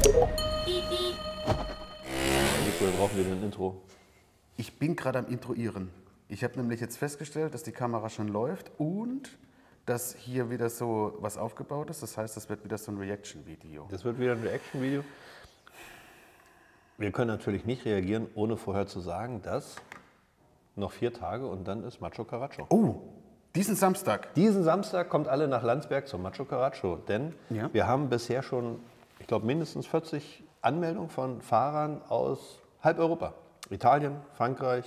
Nico, wir brauchen wieder ein Intro. Ich bin gerade am Introieren. Ich habe nämlich jetzt festgestellt, dass die Kamera schon läuft und dass hier wieder so was aufgebaut ist. Das heißt, das wird wieder so ein Reaction-Video. Das wird wieder ein Reaction-Video. Wir können natürlich nicht reagieren, ohne vorher zu sagen, dass noch 4 Tage und dann ist Macho Caracho. Oh, diesen Samstag. Diesen Samstag kommt alle nach Landsberg zum Macho Caracho, denn wir haben bisher schon, ich glaube, mindestens 40 Anmeldungen von Fahrern aus halb Europa. Italien, Frankreich,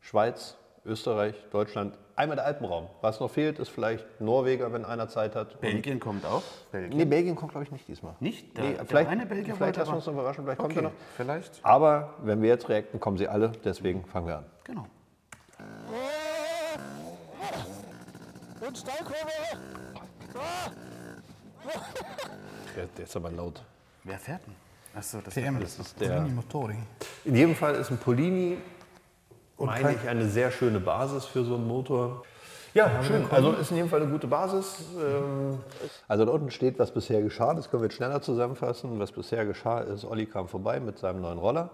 Schweiz, Österreich, Deutschland, einmal der Alpenraum. Was noch fehlt, ist vielleicht Norweger, wenn einer Zeit hat. Belgien kommt auch? Nee, Belgien kommt, glaube ich, nicht diesmal. Nicht? Nee, Der vielleicht eine Belgier vielleicht wollte lassen wir uns noch überraschen, vielleicht kommt er noch. Vielleicht. Aber wenn wir jetzt reacten, kommen sie alle, deswegen fangen wir an. Genau. Und Steilkurve! Der ist aber laut. Wer fährt denn? Achso, das ist der. Motori. In jedem Fall ist ein Polini, meine ich, eine sehr schöne Basis für so einen Motor. Ja, schön. Also ist in jedem Fall eine gute Basis. Also da unten steht, was bisher geschah. Das können wir jetzt schneller zusammenfassen. Was bisher geschah ist, Olli kam vorbei mit seinem neuen Roller.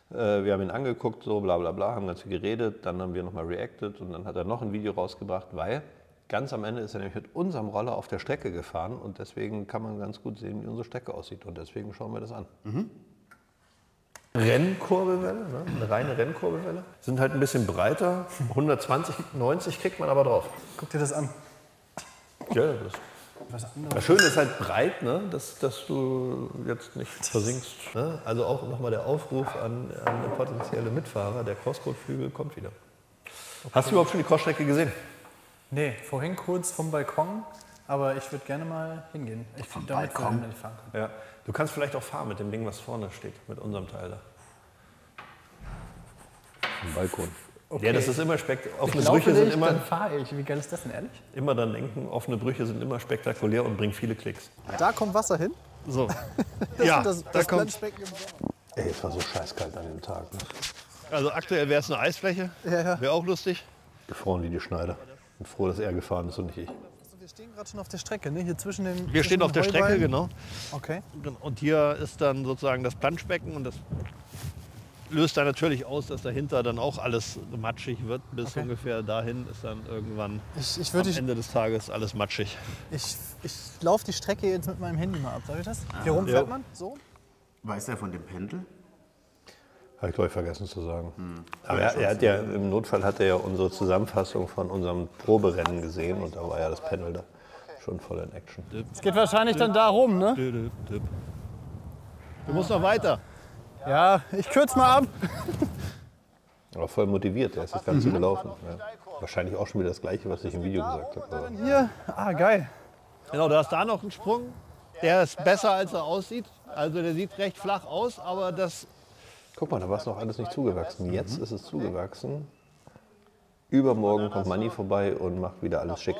Wir haben ihn angeguckt, so bla bla bla, haben ganz viel geredet. Dann haben wir nochmal reacted und dann hat er noch ein Video rausgebracht, weil ganz am Ende ist er nämlich mit unserem Roller auf der Strecke gefahren. Und deswegen kann man ganz gut sehen, wie unsere Strecke aussieht. Und deswegen schauen wir das an. Rennkurbelwelle, ne? Eine reine Rennkurbelwelle. Sind halt ein bisschen breiter. 120, 90 kriegt man aber drauf. Guck dir das an. Ja, das Schöne ist halt breit, ne? dass du jetzt nicht versinkst. Ne? Also auch nochmal der Aufruf an potenzielle Mitfahrer, der Crosscode-Flügel kommt wieder. Okay. Hast du überhaupt schon die Crossstrecke gesehen? Nee, vorhin kurz vom Balkon, aber ich würde gerne mal hingehen. Ich Vom damit Balkon? fahren kann. Ja. Du kannst vielleicht auch fahren mit dem Ding, was vorne steht, mit unserem Teil da. Am Balkon. Okay. Ja, das ist immer spektakulär. Offene Laufe Brüche sind nicht, immer. dann fahre ich. Wie geil ist das denn, ehrlich? Immer dann denken, offene Brüche sind immer spektakulär und bringen viele Klicks. Da kommt Wasser hin. So. Das da kommt. Planschbecken im Sommer. Ey, es war so scheißkalt an dem Tag. Ne? Also aktuell wäre es eine Eisfläche, wäre auch lustig. Gefroren wie die Schneider. Ich bin froh, dass er gefahren ist und nicht ich. Wir stehen gerade schon auf der Strecke, ne? Hier zwischen den. Wir stehen auf der Strecke, genau. Okay. Und hier ist dann sozusagen das Planschbecken und das löst dann natürlich aus, dass dahinter dann auch alles matschig wird. Bis ungefähr dahin ist dann irgendwann am Ende des Tages alles matschig. Ich laufe die Strecke jetzt mit meinem Handy mal ab, darf ich das? Hier rum fährt man? So? Weiß er von dem Pendel? Habe ich, glaube ich, vergessen zu sagen. Aber er hat ja, im Notfall hat er ja unsere Zusammenfassung von unserem Proberennen gesehen und da war ja das Panel da schon voll in Action. Es geht wahrscheinlich dann da rum, ne? Du musst noch weiter. Ja, ich kürze mal ab. Aber voll motiviert, er ist das Ganze gelaufen. Ja. Wahrscheinlich auch schon wieder das Gleiche, was ich im Video gesagt habe. Aber Hier, geil. Genau, du hast da noch einen Sprung. Der ist besser, als er aussieht. Also der sieht recht flach aus, aber das... guck mal, da war es noch alles nicht zugewachsen. Jetzt ist es zugewachsen. Übermorgen kommt Manni vorbei und macht wieder alles schick.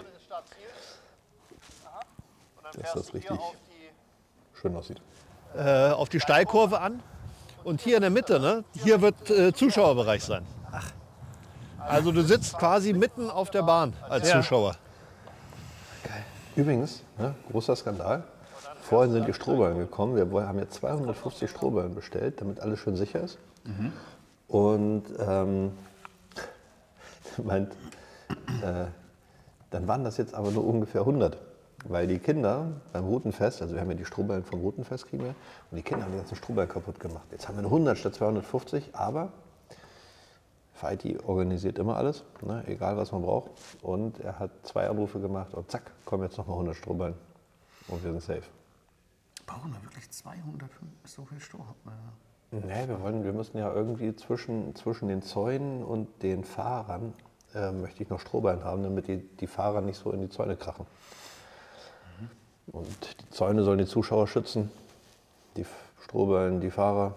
Dass das richtig schön aussieht. auf die Steilkurve an. Und hier in der Mitte, ne, hier wird Zuschauerbereich sein. Also du sitzt quasi mitten auf der Bahn als Zuschauer. Übrigens, ne, großer Skandal. Vorhin sind die Strohballen gekommen. Wir haben jetzt 250 Strohballen bestellt, damit alles schön sicher ist. Und meint, dann waren das jetzt aber nur ungefähr 100. Weil die Kinder beim Routenfest, also wir haben ja die Strohballen vom Routenfest kriegen wir, und die Kinder haben die ganzen Strohballen kaputt gemacht. Jetzt haben wir 100 statt 250, aber Feiti organisiert immer alles, ne, egal was man braucht. Und er hat 2 Anrufe gemacht und zack, kommen jetzt nochmal 100 Strohballen. Und wir sind safe. Brauchen wir wirklich 200 so viel Stroh? Nee, wir müssen ja irgendwie zwischen den Zäunen und den Fahrern möchte ich noch Strohballen haben, damit die Fahrer nicht so in die Zäune krachen. Und die Zäune sollen die Zuschauer schützen, die Strohballen die Fahrer.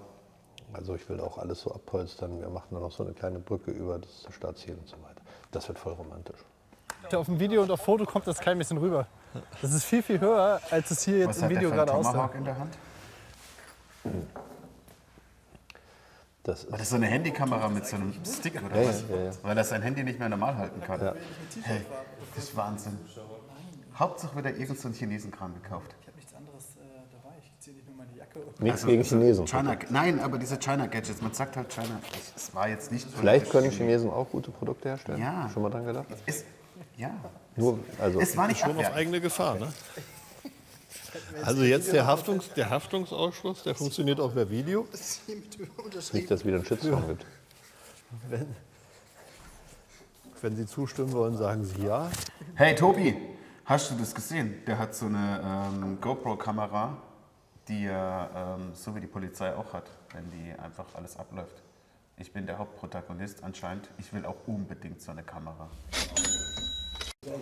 Also ich will auch alles so abpolstern. Wir machen dann noch so eine kleine Brücke über das Startziel und so weiter. Das wird voll romantisch. Auf dem Video und auf Foto kommt das kein bisschen rüber. Das ist viel, viel höher, als es hier jetzt im Video gerade aussieht. Tomahawk in der Hand? Das ist War das so eine Handykamera mit so einem Stick oder was? ja. Weil er sein Handy nicht mehr normal halten kann. Ja. Hey, das ist Wahnsinn. Hauptsache wieder irgend so einen Chinesenkram gekauft. Ich habe nichts anderes dabei. ich ziehe nicht nur meine Jacke. Nichts gegen Chinesen. Nein, aber diese China-Gadgets, man sagt halt China. Es war jetzt nicht so. Vielleicht können Chinesen auch gute Produkte herstellen. Ja. Schon mal dran gedacht? Ja. Nur, also Es war nicht Schon auf eigene Gefahr, ne? Also jetzt der Haftungsausschuss, der funktioniert auch per Video. nicht, dass es wieder einen Shitstorm gibt. Wenn Sie zustimmen wollen, sagen Sie ja. Hey Tobi, hast du das gesehen? Der hat so eine GoPro-Kamera, die er so wie die Polizei auch hat, wenn die einfach alles abläuft. Ich bin der Hauptprotagonist anscheinend. Ich will auch unbedingt so eine Kamera.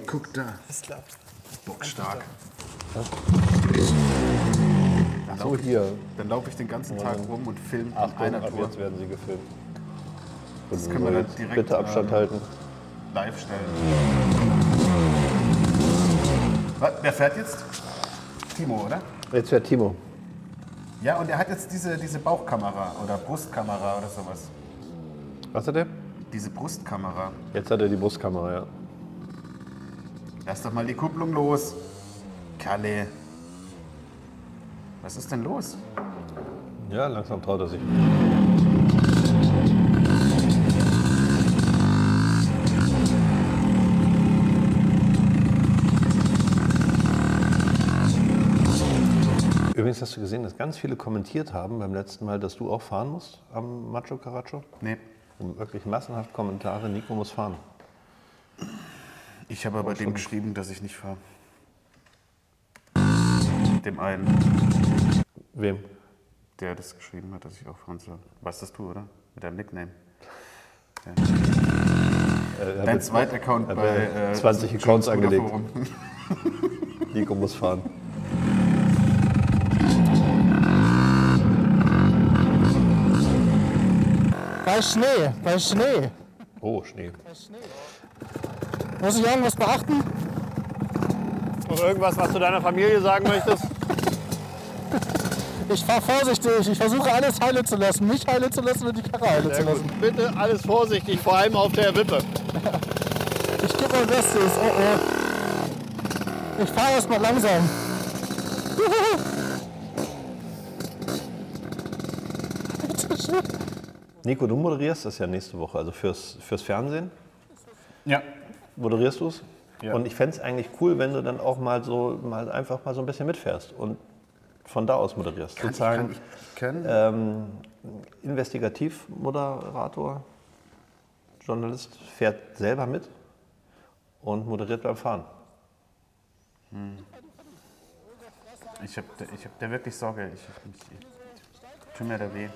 Guck da. Das klappt. Bockstark. Ach so, hier. Dann laufe ich den ganzen Tag rum und filme in Achtung, einer ab Tour. jetzt werden sie gefilmt. Das können wir dann direkt Bitte Abstand halten. live stellen. Wer fährt jetzt? Timo, oder? Jetzt fährt Timo. Ja, und er hat jetzt diese Bauchkamera oder Brustkamera oder sowas. Was hat er? Diese Brustkamera. Jetzt hat er die Brustkamera, ja. Lass doch mal die Kupplung los. Kalle. Was ist denn los? Ja, langsam traut er sich. Übrigens hast du gesehen, dass ganz viele kommentiert haben beim letzten Mal, dass du auch fahren musst am Macho Caracho? Nee. Und wirklich massenhaft Kommentare, Nico muss fahren. Ich habe aber dem geschrieben, dass ich nicht fahre. Dem einen, Wem? der das geschrieben hat, dass ich auch fahren soll. Weißt das du, oder? Mit deinem Nickname. Dein zweiter Account bei 20 Accounts angelegt. Forum. Nico muss fahren. Bei Schnee. Oh, Schnee. Muss ich irgendwas beachten? Noch irgendwas, was du deiner Familie sagen möchtest? Ich fahre vorsichtig. Ich versuche alles heile zu lassen. Mich heile zu lassen und die Karre heile zu lassen. Bitte alles vorsichtig, vor allem auf der Wippe. Ich gebe mein Bestes. Oh oh. Ich fahre erst mal langsam. Nico, du moderierst das ja nächste Woche, also fürs Fernsehen. Ja. Moderierst du es? Ja. Und ich fände es eigentlich cool, wenn du dann auch einfach mal so ein bisschen mitfährst und von da aus moderierst. Sozusagen Investigativmoderator, Journalist fährt selber mit und moderiert beim Fahren. Ich hab da wirklich Sorge. Ich tut mir da weh.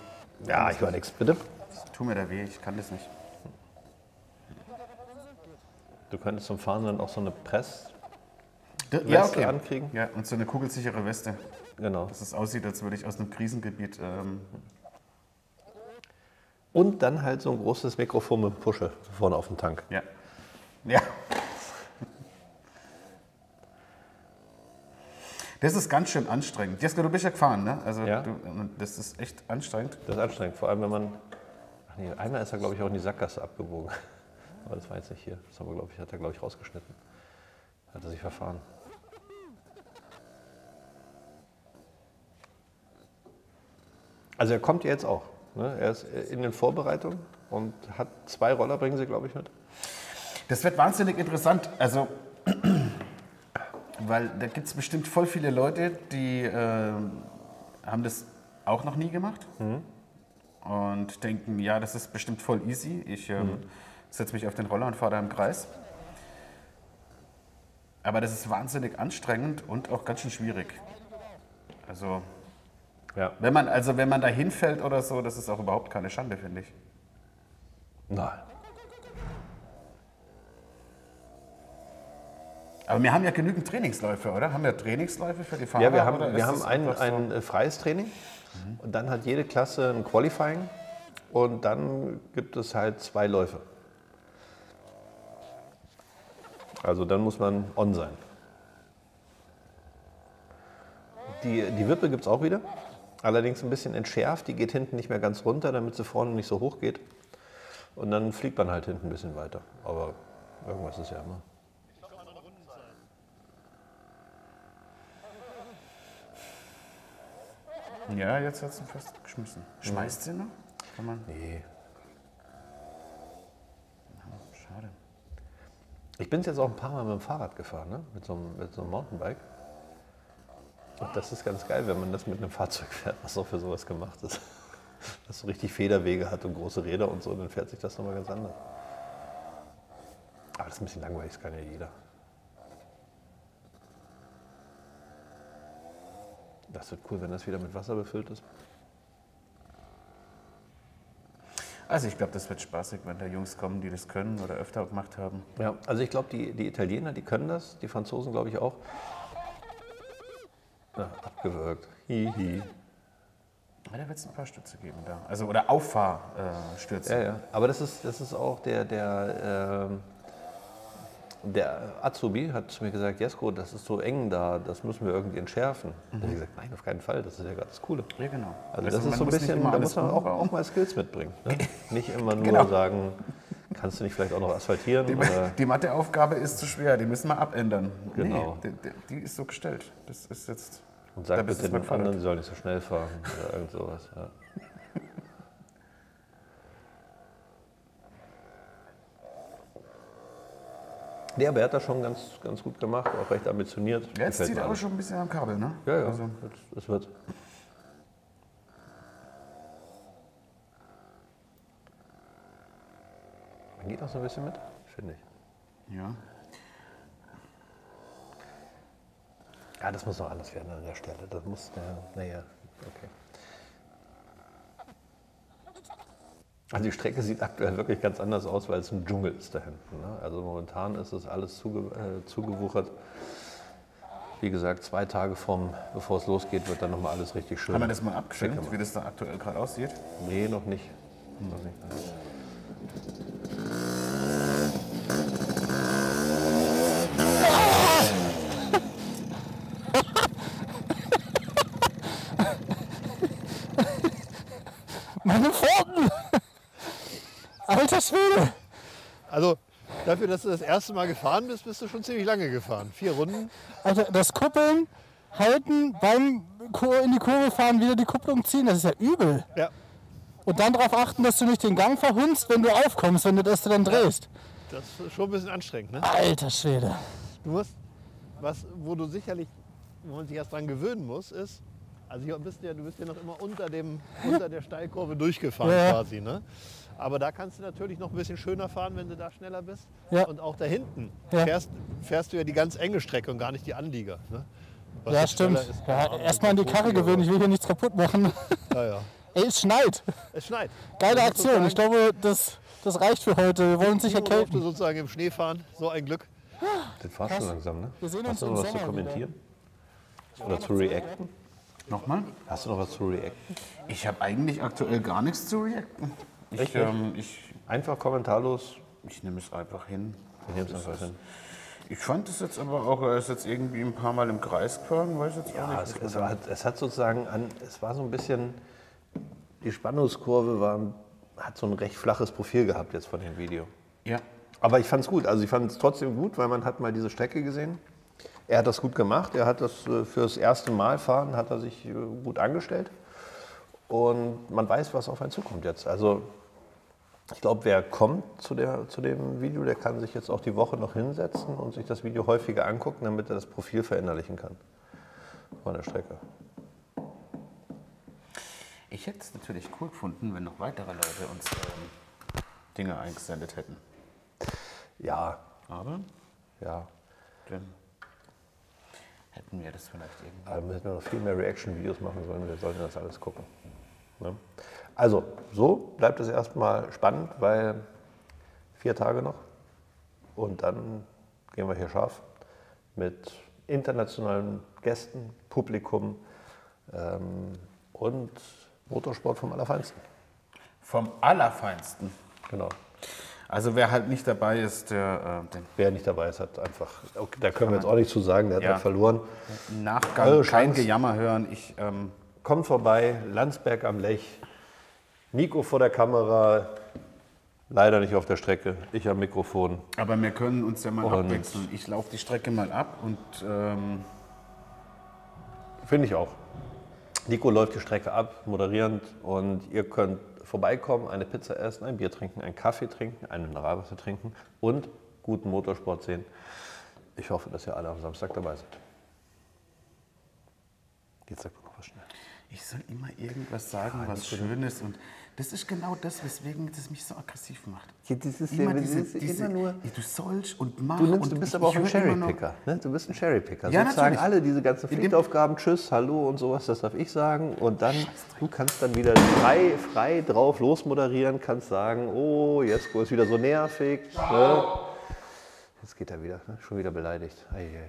Ja, ich war nix, bitte. Tut mir da weh, ich kann das nicht. Du könntest zum Fahren dann auch so eine Press Ja, okay. ankriegen. Ja, und so eine kugelsichere Weste. Genau. Dass es aussieht, als würde ich aus einem Krisengebiet. Und dann halt so ein großes Mikrofon mit Pusche vorne auf dem Tank. Ja. Ja. Das ist ganz schön anstrengend. Jeska, du bist ja gefahren, ne? Also Ja. Das ist echt anstrengend. Das ist anstrengend, vor allem wenn man. Ach nee, einmal ist er, glaube ich, auch in die Sackgasse abgebogen. Aber das war jetzt nicht hier. Das aber, hat er, glaube ich, rausgeschnitten. Hat er sich verfahren. Also er kommt jetzt auch. Ne? Er ist in den Vorbereitungen und hat 2 Roller, bringen sie, glaube ich, mit. Das wird wahnsinnig interessant. Also, weil da gibt es bestimmt voll viele Leute, die haben das auch noch nie gemacht und denken, ja, das ist bestimmt voll easy. Ich setze mich auf den Roller und fahre da im Kreis. Aber das ist wahnsinnig anstrengend und auch ganz schön schwierig. Also, Ja. wenn man da hinfällt oder so, das ist auch überhaupt keine Schande, finde ich. Nein. Aber wir haben ja genügend Trainingsläufe, oder? Haben wir Trainingsläufe für die Fahrer? Ja, wir haben, oder wir ist haben das einfach so? ein freies Training und dann hat jede Klasse ein Qualifying und dann gibt es halt 2 Läufe. Also dann muss man on sein. Die Wippe gibt es auch wieder, allerdings ein bisschen entschärft. Die geht hinten nicht mehr ganz runter, damit sie vorne nicht so hoch geht. Und dann fliegt man halt hinten ein bisschen weiter. Aber irgendwas ist ja immer. Ja, jetzt hat es ihn fast geschmissen. Schmeißt sie noch? Kann man? Nee. Ja, schade. Ich bin jetzt auch ein paar Mal mit dem Fahrrad gefahren, ne? mit so einem Mountainbike. Und das ist ganz geil, wenn man das mit einem Fahrzeug fährt, was auch für sowas gemacht ist. Das so richtig Federwege hat und große Räder und so, dann fährt sich das nochmal ganz anders. Aber das ist ein bisschen langweilig, das kann ja jeder. Das wird cool, wenn das wieder mit Wasser befüllt ist. Also ich glaube, das wird spaßig, wenn da Jungs kommen, die das können oder öfter gemacht haben. Ja, also ich glaube, die Italiener, die können das, die Franzosen glaube ich auch. Ja, abgewürgt. Hihi. Ja, da wird es ein paar Stürze geben da. Also, oder Auffahrstürze. Ja, ja. Aber das ist auch der Azubi hat zu mir gesagt, Jesko, das ist so eng da, das müssen wir irgendwie entschärfen. Da habe ich gesagt, nein, auf keinen Fall, das ist ja gerade das Coole. Ja, genau. Also das ist so ein bisschen, da muss man auch mal Skills mitbringen. Ne? Nicht immer nur sagen, kannst du nicht vielleicht auch noch asphaltieren? Die Matheaufgabe ist zu schwer, die müssen wir abändern. Genau. Nee, die ist so gestellt. Das ist jetzt... Und sag bitte den anderen, die sollen nicht so schnell fahren oder irgend sowas. Ja. Nee, aber er hat das schon ganz gut gemacht, auch recht ambitioniert. Jetzt zieht er aber schon ein bisschen am Kabel, ne? Ja, ja, also. das wird. Man geht auch so ein bisschen mit, finde ich. Ja. Ja, das muss noch anders werden an der Stelle. Das muss, naja, okay. Also die Strecke sieht aktuell wirklich ganz anders aus, weil es ein Dschungel ist da hinten. Ne? Also momentan ist es alles zugewuchert. Wie gesagt, 2 Tage bevor es losgeht, wird dann nochmal alles richtig schön. Haben wir das mal abgeschickt, wie das da aktuell gerade aussieht? Nee, noch nicht. Noch nicht. Meine Pfoten! Alter Schwede! Also dafür, dass du das erste Mal gefahren bist, bist du schon ziemlich lange gefahren. 4 Runden. Alter, das Kuppeln, halten, beim in die Kurve fahren, wieder die Kupplung ziehen, das ist ja übel. Ja. Und dann darauf achten, dass du nicht den Gang verhunzt, wenn du aufkommst, wenn du das dann drehst. Das ist schon ein bisschen anstrengend, ne? Alter Schwede. Du musst, wo man sich erst dran gewöhnen muss, ist, also du bist ja noch immer unter der Steilkurve durchgefahren quasi, ne? Aber da kannst du natürlich noch ein bisschen schöner fahren, wenn du da schneller bist. Ja. Und auch da hinten Ja. fährst du ja die ganz enge Strecke und gar nicht die Anlieger. Ne? Was Ja, jetzt schneller stimmt. ist, Ja, erstmal an die Karre gewöhnen, ich will hier nichts kaputt machen. Ja, ja. Ey, es schneit. Es schneit. Geile Also Aktion. Ich glaube, das reicht für heute. Wir wollen uns nicht Timo durfte erkälten. sozusagen im Schnee fahren. So ein Glück. Das war schon langsam, ne? Wir sehen uns Hast du noch im was zu Sommer kommentieren? Oder zu reacten? Nochmal? Hast du noch was zu reacten? Ich habe eigentlich aktuell gar nichts zu reacten. Echt? Ich Einfach kommentarlos. nehme es einfach hin. Wir nehmen es einfach hin. Ich fand es jetzt aber auch, er ist jetzt irgendwie ein paar Mal im Kreis gefahren, weiß jetzt auch Ja, nicht. es hat sozusagen es war so ein bisschen, die Spannungskurve hat so ein recht flaches Profil gehabt jetzt von dem Video. Ja. Aber ich fand es gut, also ich fand es trotzdem gut, weil man hat mal diese Strecke gesehen. Er hat das gut gemacht, er hat das fürs erste Mal fahren, hat er sich gut angestellt. Und man weiß, was auf einen zukommt jetzt. Also ich glaube, wer kommt zu dem Video, der kann sich jetzt auch die Woche noch hinsetzen und sich das Video häufiger angucken, damit er das Profil verinnerlichen kann von der Strecke. Ich hätte es natürlich cool gefunden, wenn noch weitere Leute uns Dinge eingesendet hätten. Ja, Aber ja. dann hätten wir das vielleicht irgendwie. Aber wir hätten noch viel mehr Reaction-Videos machen sollen, wir sollten das alles gucken. Ne? Also, so bleibt es erstmal spannend, weil 4 Tage noch und dann gehen wir hier scharf mit internationalen Gästen, Publikum und Motorsport vom Allerfeinsten. Vom Allerfeinsten. Genau. Also wer halt nicht dabei ist, Wer nicht dabei ist, hat einfach, okay, da können wir jetzt auch nicht zu sagen, der hat Ja. halt verloren. im Nachgang Also kein Chance. Gejammer hören. Kommt vorbei, Landsberg am Lech, Nico vor der Kamera, leider nicht auf der Strecke, ich am Mikrofon. Aber wir können uns ja mal Und- abwechseln. Ich laufe die Strecke mal ab und Finde ich auch. Nico läuft die Strecke ab, moderierend, und ihr könnt vorbeikommen, eine Pizza essen, ein Bier trinken, einen Kaffee trinken, ein Mineralwasser trinken und guten Motorsport sehen. Ich hoffe, dass ihr alle am Samstag dabei seid. Jetzt sag noch was schnell. Ich soll immer irgendwas sagen, was Schönes, und das ist genau das, weswegen das mich so aggressiv macht. Ja, immer nur. Du sollst und mach. Du bist aber auch ein Cherrypicker. Ne? Du bist ein Cherrypicker. Ja, sozusagen alle diese ganzen Pflichtaufgaben, Tschüss, Hallo und sowas, das darf ich sagen. Und dann, du kannst dann wieder frei drauf losmoderieren, kannst sagen, oh, jetzt ist wieder so nervig. Ne? Jetzt geht er wieder, ne? Schon wieder beleidigt. Ei, ei.